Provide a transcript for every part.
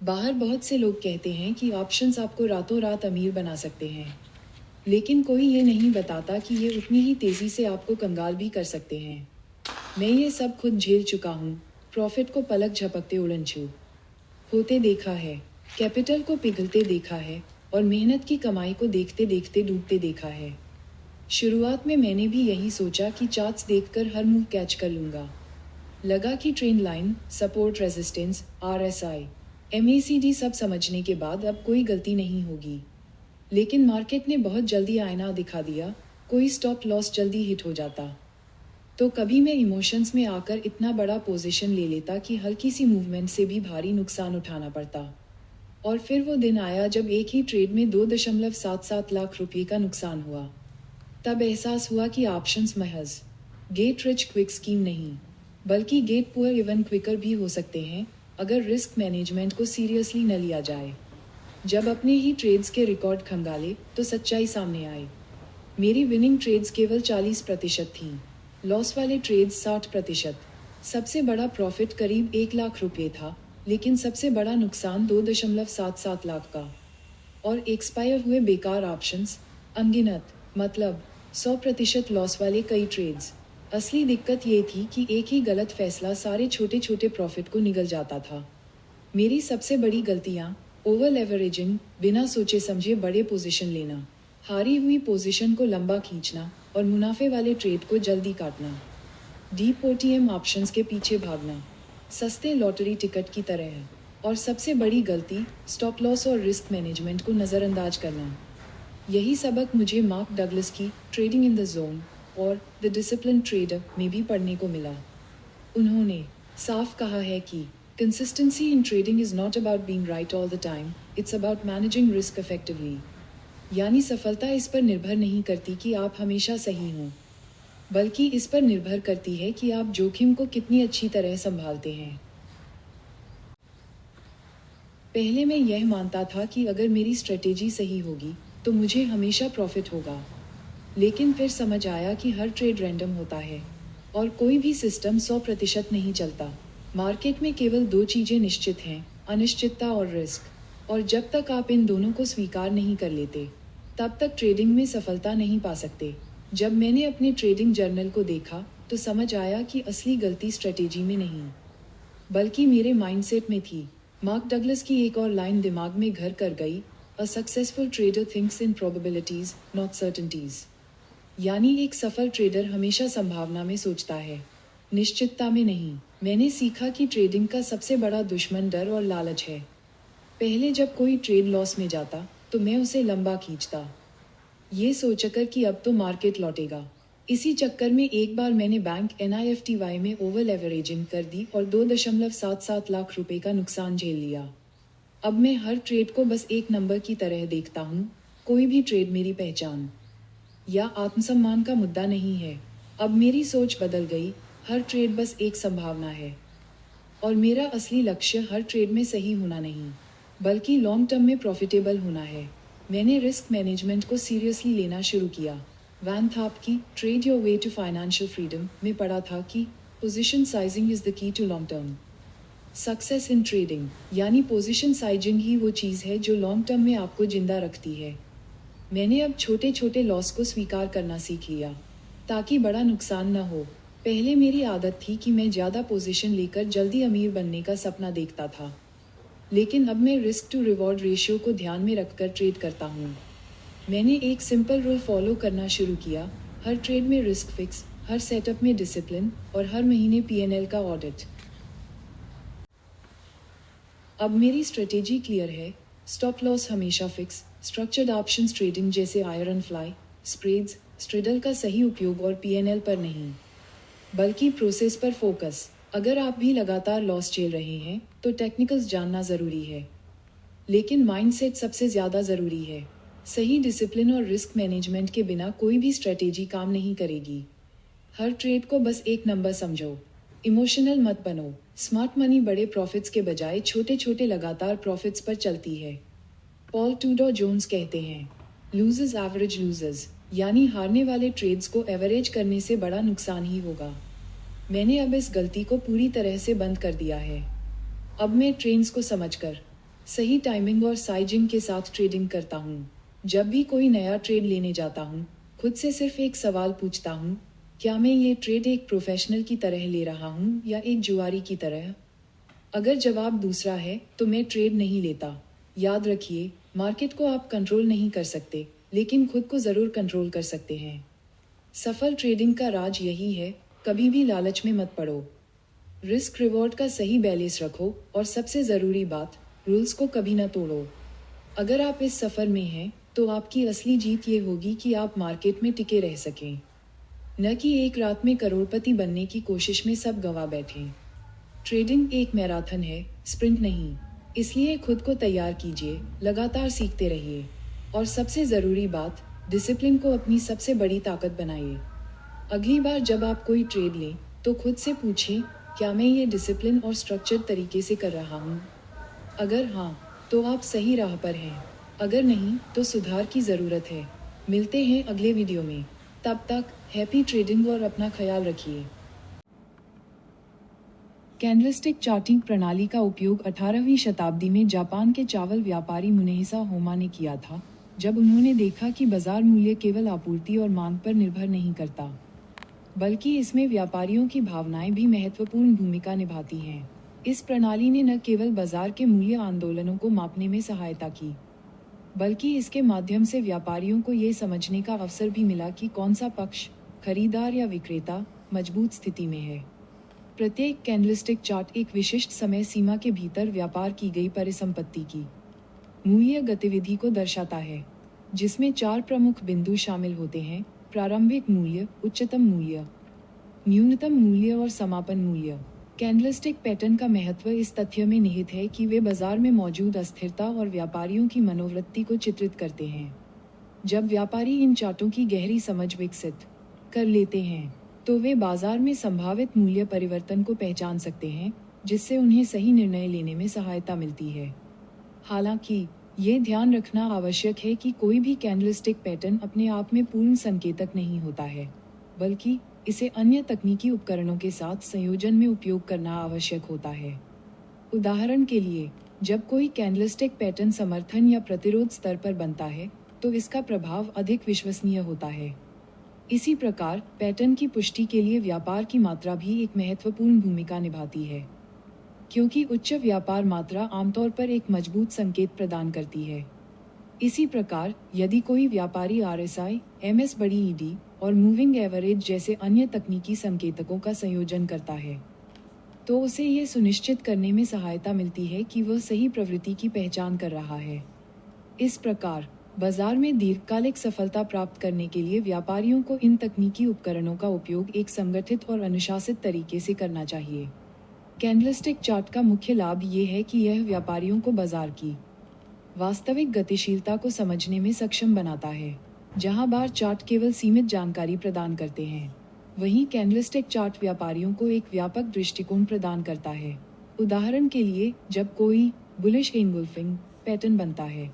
बाहर बहुत से लोग कहते हैं कि ऑप्शंस आपको रातों रात अमीर बना सकते हैं, लेकिन कोई ये नहीं बताता कि ये उतनी ही तेज़ी से आपको कंगाल भी कर सकते हैं। मैं ये सब खुद झेल चुका हूँ। प्रॉफिट को पलक झपकते उड़नछू होते देखा है, कैपिटल को पिघलते देखा है और मेहनत की कमाई को देखते देखते डूबते देखा है। शुरुआत में मैंने भी यही सोचा कि चार्ट्स देखकर हर मूव कैच कर लूँगा। लगा कि trend line, support, resistance, RSI, MACD सब समझने के बाद अब कोई गलती नहीं होगी। लेकिन मार्केट ने बहुत जल्दी आईना दिखा दिया, कोई स्टॉप लॉस जल्दी हिट हो जाता। तो कभी मैं इमोशंस में आकर इतना बड़ा पोजीशन ले लेता कि हल्की सी मूवमेंट से भी भारी नुकसान उठाना पड़ता। और फिर वो दिन आया जब एक ही ट्रेड में 2.77 लाख रुपये का नुकसान हुआ। तब एहसास हुआ कि ऑप्शंस महज गेट रिच क्विक स्कीम नहीं, बल्कि गेट पुअर इवन क्विकर भी हो सकते हैं अगर रिस्क मैनेजमेंट को सीरियसली न लिया जाए। जब अपने ही ट्रेड्स के रिकॉर्ड खंगाले तो सच्चाई सामने आई। मेरी विनिंग ट्रेड्स केवल 40% थीं, लॉस वाले ट्रेड्स 60%। सबसे बड़ा प्रॉफिट करीब 1 लाख रुपये था, लेकिन सबसे बड़ा नुकसान 2.77 लाख का। और एक्सपायर हुए बेकार ऑप्शंस अनगिनत, मतलब 100% लॉस वाले कई ट्रेड्स। असली दिक्कत ये थी कि एक ही गलत फैसला सारे छोटे छोटे प्रॉफिट को निगल जाता था। मेरी सबसे बड़ी गलतियाँ ओवर लेवरेजिंग, बिना सोचे समझे बड़े पोजीशन लेना, हारी हुई पोजीशन को लंबा खींचना और मुनाफे वाले ट्रेड को जल्दी काटना, डीप OTM ऑप्शंस के पीछे भागना, सस्ते लॉटरी टिकट की तरह है। और सबसे बड़ी गलती स्टॉप लॉस और रिस्क मैनेजमेंट को नज़रअंदाज करना। यही सबक मुझे मार्क डगलस की ट्रेडिंग इन द जोन और द डिसिप्लिन ट्रेडर में भी पढ़ने को मिला। उन्होंने साफ कहा है कि consistency in trading is not about being right all the time, it's about managing risk effectively. यानी सफलता इस पर निर्भर नहीं करती कि आप हमेशा सही हों, बल्कि इस पर निर्भर करती है कि आप जोखिम को कितनी अच्छी तरह संभालते हैं। पहले मैं यह मानता था कि अगर मेरी स्ट्रेटेजी सही होगी तो मुझे हमेशा प्रॉफिट होगा, लेकिन फिर समझ आया कि हर ट्रेड रैंडम होता है और कोई भी सिस्टम 100% नहीं चलता। मार्केट में केवल 2 चीज़ें निश्चित हैं, अनिश्चितता और रिस्क। और जब तक आप इन दोनों को स्वीकार नहीं कर लेते, तब तक ट्रेडिंग में सफलता नहीं पा सकते। जब मैंने अपने ट्रेडिंग जर्नल को देखा तो समझ आया कि असली गलती स्ट्रेटेजी में नहीं, बल्कि मेरे माइंडसेट में थी। मार्क डगलस की एक और लाइन दिमाग में घर कर गई, a successful trader thinks in probabilities not certainties. यानी एक सफल ट्रेडर हमेशा संभावना में सोचता है, निश्चितता में नहीं। मैंने सीखा कि ट्रेडिंग का सबसे बड़ा दुश्मन डर और लालच है। पहले जब कोई ट्रेड लॉस में जाता तो मैं उसे लंबा खींचता, ये सोचकर कि अब तो मार्केट लौटेगा। इसी चक्कर में एक बार मैंने बैंक NIFTY में ओवर लेवरेजिंग कर दी और 2.77 लाख रुपए का नुकसान झेल लिया। अब मैं हर ट्रेड को बस एक नंबर की तरह देखता हूँ। कोई भी ट्रेड मेरी पहचान या आत्मसम्मान का मुद्दा नहीं है। अब मेरी सोच बदल गई, हर ट्रेड बस एक संभावना है और मेरा असली लक्ष्य हर ट्रेड में सही होना नहीं, बल्कि लॉन्ग टर्म में प्रॉफिटेबल होना है। मैंने रिस्क मैनेजमेंट को सीरियसली लेना शुरू किया। वैन थाप की trade your way to financial freedom में पढ़ा था कि position sizing is the key to long term success in trading. यानी पोजीशन साइजिंग ही वो चीज़ है जो लॉन्ग टर्म में आपको जिंदा रखती है। मैंने अब छोटे छोटे लॉस को स्वीकार करना सीख लिया ताकि बड़ा नुकसान न हो। पहले मेरी आदत थी कि मैं ज़्यादा पोजीशन लेकर जल्दी अमीर बनने का सपना देखता था, लेकिन अब मैं रिस्क टू रिवॉर्ड रेशियो को ध्यान में रखकर ट्रेड करता हूँ। मैंने एक सिंपल रूल फॉलो करना शुरू किया, हर ट्रेड में रिस्क फिक्स, हर सेटअप में डिसिप्लिन और हर महीने PNL का ऑडिट। अब मेरी स्ट्रेटेजी क्लियर है, स्टॉप लॉस हमेशा फिक्स, स्ट्रक्चर्ड ऑप्शंस ट्रेडिंग जैसे आयरन फ्लाई, स्प्रेड्स, स्ट्रिडल का सही उपयोग और PNL पर नहीं, बल्कि प्रोसेस पर फोकस। अगर आप भी लगातार लॉस झेल रहे हैं तो टेक्निकल्स जानना ज़रूरी है, लेकिन माइंडसेट सबसे ज़्यादा ज़रूरी है। सही डिसिप्लिन और रिस्क मैनेजमेंट के बिना कोई भी स्ट्रेटेजी काम नहीं करेगी। हर ट्रेड को बस एक नंबर समझो, इमोशनल मत बनो। स्मार्ट मनी बड़े प्रॉफिट्स के बजाय छोटे छोटे लगातार प्रॉफिट्स पर चलती है। पॉल टूडो जोन्स कहते हैं, लूजर्स एवरेज लूजर्स, यानी हारने वाले ट्रेड्स को एवरेज करने से बड़ा नुकसान ही होगा। मैंने अब इस गलती को पूरी तरह से बंद कर दिया है। अब मैं ट्रेंड्स को समझकर सही टाइमिंग और साइजिंग के साथ ट्रेडिंग करता हूँ। जब भी कोई नया ट्रेड लेने जाता हूँ, खुद से सिर्फ एक सवाल पूछता हूँ, क्या मैं ये ट्रेड एक प्रोफेशनल की तरह ले रहा हूँ या एक जुआरी की तरह? अगर जवाब दूसरा है तो मैं ट्रेड नहीं लेता। याद रखिए, मार्केट को आप कंट्रोल नहीं कर सकते, लेकिन खुद को ज़रूर कंट्रोल कर सकते हैं। सफल ट्रेडिंग का राज यही है, कभी भी लालच में मत पड़ो। रिस्क रिवॉर्ड का सही बैलेंस रखो और सबसे ज़रूरी बात, रूल्स को कभी न तोड़ो। अगर आप इस सफ़र में हैं तो आपकी असली जीत ये होगी कि आप मार्केट में टिके रह सकें, न कि एक रात में करोड़पति बनने की कोशिश में सब गंवा बैठें। ट्रेडिंग एक मैराथन है, स्प्रिंट नहीं। इसलिए खुद को तैयार कीजिए, लगातार सीखते रहिए और सबसे ज़रूरी बात, डिसिप्लिन को अपनी सबसे बड़ी ताकत बनाइए। अगली बार जब आप कोई ट्रेड लें तो खुद से पूछें, क्या मैं ये डिसिप्लिन और स्ट्रक्चर्ड तरीके से कर रहा हूँ? अगर हाँ, तो आप सही राह पर हैं। अगर नहीं तो सुधार की ज़रूरत है। मिलते हैं अगले वीडियो में। तब तक हैप्पी ट्रेडिंग और अपना ख्याल रखिए। कैंडलस्टिक चार्टिंग प्रणाली का उपयोग 18वीं शताब्दी में जापान के चावल व्यापारी मुनेहिसा होमा ने किया था, जब उन्होंने देखा कि बाजार मूल्य केवल आपूर्ति और मांग पर निर्भर नहीं करता, बल्कि इसमें व्यापारियों की भावनाएं भी महत्वपूर्ण भूमिका निभाती हैं। इस प्रणाली ने न केवल बाजार के मूल्य आंदोलनों को मापने में सहायता की, बल्कि इसके माध्यम से व्यापारियों को ये समझने का अवसर भी मिला कि कौन सा पक्ष, खरीदार या विक्रेता, मजबूत स्थिति में है। प्रत्येक कैंडलस्टिक चार्ट एक विशिष्ट समय सीमा के भीतर व्यापार की गई परिसंपत्ति की मूल्य गतिविधि को दर्शाता है, जिसमें 4 प्रमुख बिंदु शामिल होते हैं: प्रारंभिक मूल्य, उच्चतम मूल्य, न्यूनतम मूल्य और समापन मूल्य। कैंडलस्टिक पैटर्न का महत्व इस तथ्य में निहित है कि वे बाजार में मौजूद अस्थिरता और व्यापारियों की मनोवृत्ति को चित्रित करते हैं। जब व्यापारी इन चार्टों की गहरी समझ विकसित कर लेते हैं, तो वे बाजार में संभावित मूल्य परिवर्तन को पहचान सकते हैं, जिससे उन्हें सही निर्णय लेने में सहायता मिलती है। हालांकि ये ध्यान रखना आवश्यक है कि कोई भी कैंडलस्टिक पैटर्न अपने आप में पूर्ण संकेतक नहीं होता है, बल्कि इसे अन्य तकनीकी उपकरणों के साथ संयोजन में उपयोग करना आवश्यक होता है। उदाहरण के लिए, जब कोई कैंडलस्टिक पैटर्न समर्थन या प्रतिरोध स्तर पर बनता है, तो इसका प्रभाव अधिक विश्वसनीय होता है। इसी प्रकार पैटर्न की पुष्टि के लिए व्यापार की मात्रा भी एक महत्वपूर्ण भूमिका निभाती है, क्योंकि उच्च व्यापार मात्रा आमतौर पर एक मजबूत संकेत प्रदान करती है। इसी प्रकार यदि कोई व्यापारी RSI, MS बड़ी ED और मूविंग एवरेज जैसे अन्य तकनीकी संकेतकों का संयोजन करता है, तो उसे ये सुनिश्चित करने में सहायता मिलती है कि वह सही प्रवृत्ति की पहचान कर रहा है। इस प्रकार बाजार में दीर्घकालिक सफलता प्राप्त करने के लिए व्यापारियों को इन तकनीकी उपकरणों का उपयोग एक संगठित और अनुशासित तरीके से करना चाहिए। कैंडलस्टिक चार्ट का मुख्य लाभ ये है कि यह व्यापारियों को बाजार की वास्तविक गतिशीलता को समझने में सक्षम बनाता है। जहां बार चार्ट केवल सीमित जानकारी प्रदान करते हैं, वहीं कैंडलस्टिक चार्ट व्यापारियों को एक व्यापक दृष्टिकोण प्रदान करता है। उदाहरण के लिए, जब कोई बुलिश एंगल्फिंग पैटर्न बनता है,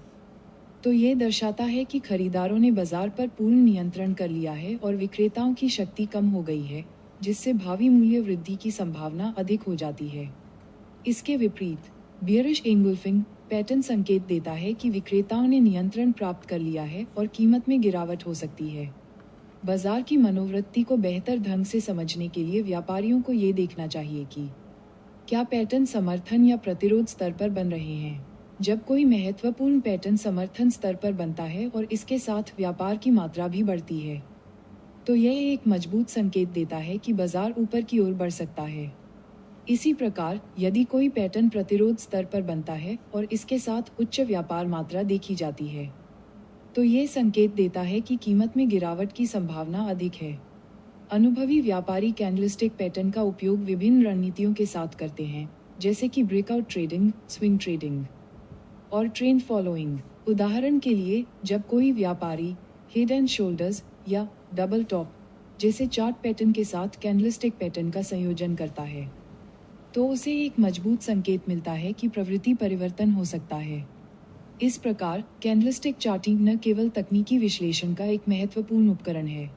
तो ये दर्शाता है कि खरीदारों ने बाजार पर पूर्ण नियंत्रण कर लिया है और विक्रेताओं की शक्ति कम हो गई है, जिससे भावी मूल्य वृद्धि की संभावना अधिक हो जाती है। इसके विपरीत बियरिश एंगल्फिंग पैटर्न संकेत देता है कि विक्रेताओं ने नियंत्रण प्राप्त कर लिया है और कीमत में गिरावट हो सकती है। बाजार की मनोवृत्ति को बेहतर ढंग से समझने के लिए व्यापारियों को ये देखना चाहिए कि क्या पैटर्न समर्थन या प्रतिरोध स्तर पर बन रहे हैं। जब कोई महत्वपूर्ण पैटर्न समर्थन स्तर पर बनता है और इसके साथ व्यापार की मात्रा भी बढ़ती है, तो यह एक मजबूत संकेत देता है कि बाजार ऊपर की ओर बढ़ सकता है। इसी प्रकार यदि कोई पैटर्न प्रतिरोध स्तर पर बनता है और इसके साथ उच्च व्यापार मात्रा देखी जाती है, तो ये संकेत देता है कि कीमत में गिरावट की संभावना अधिक है। अनुभवी व्यापारी कैंडलस्टिक पैटर्न का उपयोग विभिन्न रणनीतियों के साथ करते हैं, जैसे कि ब्रेकआउट ट्रेडिंग, स्विंग ट्रेडिंग और ट्रेंड फॉलोइंग। उदाहरण के लिए, जब कोई व्यापारी हेड एंड शोल्डर्स या डबल टॉप जैसे चार्ट पैटर्न के साथ कैंडलस्टिक पैटर्न का संयोजन करता है, तो उसे एक मजबूत संकेत मिलता है कि प्रवृत्ति परिवर्तन हो सकता है। इस प्रकार कैंडलस्टिक चार्टिंग न केवल तकनीकी विश्लेषण का एक महत्वपूर्ण उपकरण है,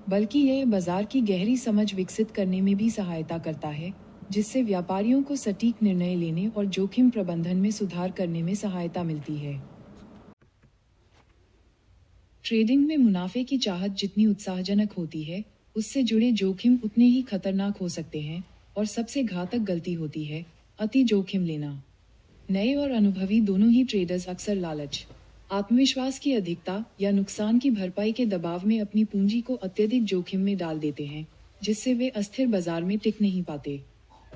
बल्कि यह बाजार की गहरी समझ विकसित करने में भी सहायता करता है, जिससे व्यापारियों को सटीक निर्णय लेने और जोखिम प्रबंधन में सुधार करने में सहायता मिलती है। ट्रेडिंग में मुनाफे की चाहत जितनी उत्साहजनक होती है, उससे जुड़े जोखिम उतने ही खतरनाक हो सकते हैं और सबसे घातक गलती होती है अति जोखिम लेना। नए और अनुभवी दोनों ही ट्रेडर्स अक्सर लालच, आत्मविश्वास की अधिकता या नुकसान की भरपाई के दबाव में अपनी पूंजी को अत्यधिक जोखिम में डाल देते हैं, जिससे वे अस्थिर बाजार में टिक नहीं पाते।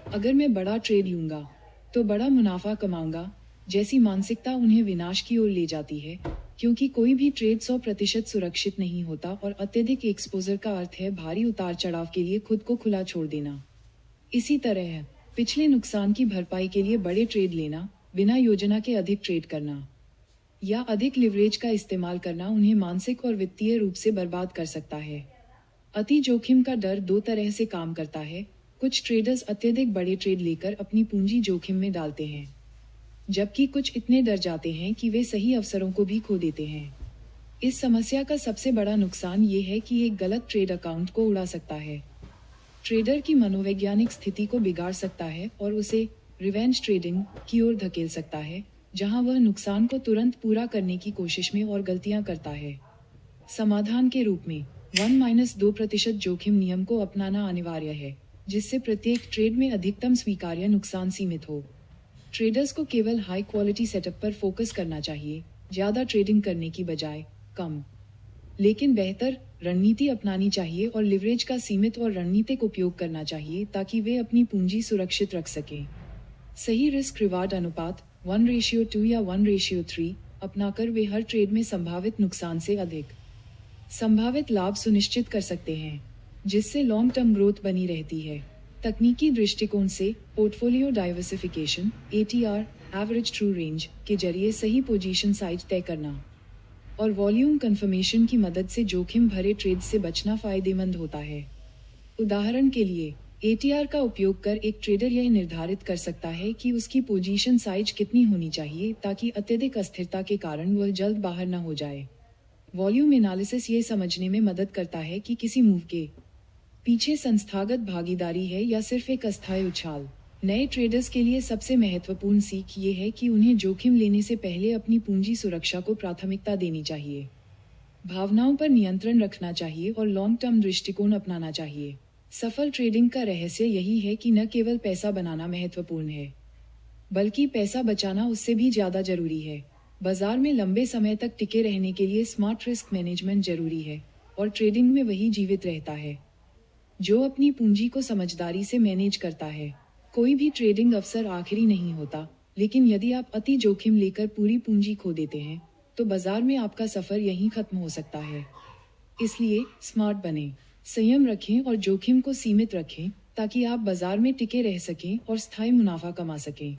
अगर मैं बड़ा ट्रेड लूंगा तो बड़ा मुनाफा कमाऊंगा जैसी मानसिकता उन्हें विनाश की ओर ले जाती है, क्योंकि कोई भी ट्रेड 100% सुरक्षित नहीं होता और अत्यधिक एक्सपोजर का अर्थ है भारी उतार चढ़ाव के लिए खुद को खुला छोड़ देना। इसी तरह पिछले नुकसान की भरपाई के लिए बड़े ट्रेड लेना, बिना योजना के अधिक ट्रेड करना या अधिक लिवरेज का इस्तेमाल करना उन्हें मानसिक और वित्तीय रूप से बर्बाद कर सकता है। अति जोखिम का डर दो तरह से काम करता है। कुछ ट्रेडर्स अत्यधिक बड़े ट्रेड लेकर अपनी पूंजी जोखिम में डालते हैं, जबकि कुछ इतने डर जाते हैं कि वे सही अवसरों को भी खो देते हैं। इस समस्या का सबसे बड़ा नुकसान ये है कि एक गलत ट्रेड अकाउंट को उड़ा सकता है, ट्रेडर की मनोवैज्ञानिक स्थिति को बिगाड़ सकता है और उसे रिवेंज ट्रेडिंग की ओर धकेल सकता है, जहां वह नुकसान को तुरंत पूरा करने की कोशिश में और गलतियां करता है। समाधान के रूप में 1-2% जोखिम नियम को अपनाना अनिवार्य है, जिससे प्रत्येक ट्रेड में अधिकतम स्वीकार्य नुकसान सीमित हो। ट्रेडर्स को केवल हाई क्वालिटी सेटअप पर फोकस करना चाहिए, ज्यादा ट्रेडिंग करने की बजाय कम लेकिन बेहतर रणनीति अपनानी चाहिए और लिवरेज का सीमित और रणनीतिक उपयोग करना चाहिए ताकि वे अपनी पूंजी सुरक्षित रख सकें। सही रिस्क रिवार्ड अनुपात 1:2 या 1:3 अपनाकर वे हर ट्रेड में संभावित नुकसान से अधिक संभावित लाभ सुनिश्चित कर सकते हैं, जिससे लॉन्ग टर्म ग्रोथ बनी रहती है। तकनीकी दृष्टिकोण से portfolio diversification (ATR) average true range के जरिए सही पोजीशन साइज तय करना और वॉल्यूम कंफर्मेशन की मदद से जोखिम भरे ट्रेड से बचना फायदेमंद होता है। उदाहरण के लिए ATR का उपयोग कर एक ट्रेडर यह निर्धारित कर सकता है कि उसकी पोजीशन साइज कितनी होनी चाहिए ताकि अत्यधिक अस्थिरता के कारण वह जल्द बाहर न हो जाए। वॉल्यूम एनालिसिस ये समझने में मदद करता है कि किसी मूव के पीछे संस्थागत भागीदारी है या सिर्फ एक अस्थायी उछाल। नए ट्रेडर्स के लिए सबसे महत्वपूर्ण सीख ये है कि उन्हें जोखिम लेने से पहले अपनी पूंजी सुरक्षा को प्राथमिकता देनी चाहिए, भावनाओं पर नियंत्रण रखना चाहिए और लॉन्ग टर्म दृष्टिकोण अपनाना चाहिए। सफल ट्रेडिंग का रहस्य यही है कि न केवल पैसा बनाना महत्वपूर्ण है, बल्कि पैसा बचाना उससे भी ज्यादा जरूरी है। बाजार में लंबे समय तक टिके रहने के लिए स्मार्ट रिस्क मैनेजमेंट जरूरी है और ट्रेडिंग में वही जीवित रहता है जो अपनी पूंजी को समझदारी से मैनेज करता है। कोई भी ट्रेडिंग अवसर आखिरी नहीं होता, लेकिन यदि आप अति जोखिम लेकर पूरी पूंजी खो देते हैं तो बाजार में आपका सफर यहीं खत्म हो सकता है। इसलिए स्मार्ट बने, संयम रखें और जोखिम को सीमित रखें ताकि आप बाजार में टिके रह सकें और स्थायी मुनाफा कमा सकें।